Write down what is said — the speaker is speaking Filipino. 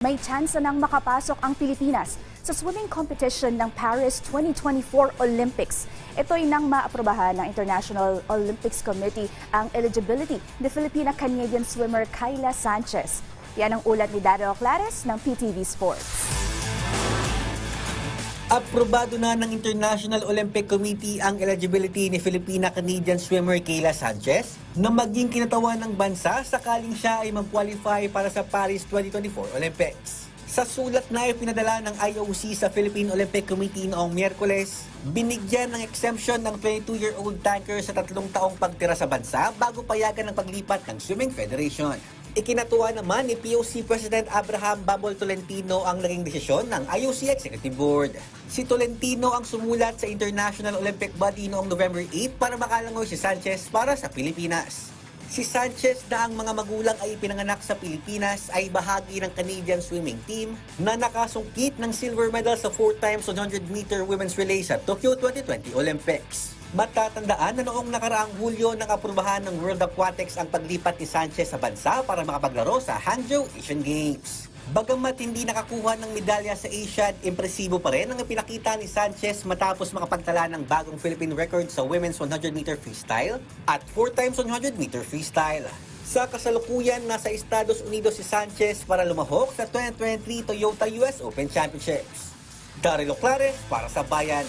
may tsansa nang makapasok ang Pilipinas sa swimming competition ng Paris 2024 Olympics. Ito'y nang maaprobahan ng International Olympics Committee ang eligibility ni Filipina-Canadian swimmer Kayla Sanchez. Yan ang ulat ni Daryl Clares ng PTV Sports. Aprobado na ng International Olympic Committee ang eligibility ni Filipina-Canadian swimmer Kayla Sanchez na maging kinatawan ng bansa sakaling siya ay mag-qualify para sa Paris 2024 Olympics. Sa sulat na ipinadala ng IOC sa Philippine Olympic Committee noong Miyerkules, binigyan ng exemption ng 22-year-old tanker sa 3 taong pagtira sa bansa bago payagan ng paglipat ng Swimming Federation. Ikinatuwa naman ni POC President Abraham Babol Tolentino ang naging desisyon ng IOC Executive Board. Si Tolentino ang sumulat sa International Olympic Body noong November 8 para makalangoy si Sanchez para sa Pilipinas. Si Sanchez na ang mga magulang ay ipinanganak sa Pilipinas ay bahagi ng Canadian swimming team na nakasungkit ng silver medal sa 4x 100-meter women's relay sa Tokyo 2020 Olympics. Matatandaan na noong nakaraang Hulyo nang aprubahan ng World Aquatics ang paglipat ni Sanchez sa bansa para makapaglaro sa Hangzhou Asian Games. Bagamat hindi nakakuha ng medalya sa Asian, impresibo pa rin ang ipinakita ni Sanchez matapos makapagtala ng bagong Philippine record sa women's 100-meter freestyle at 4x 100-meter freestyle. Sa kasalukuyan, nasa Estados Unidos si Sanchez para lumahok sa 2023 Toyota US Open Championships. Daryl Clares para sa Bayan.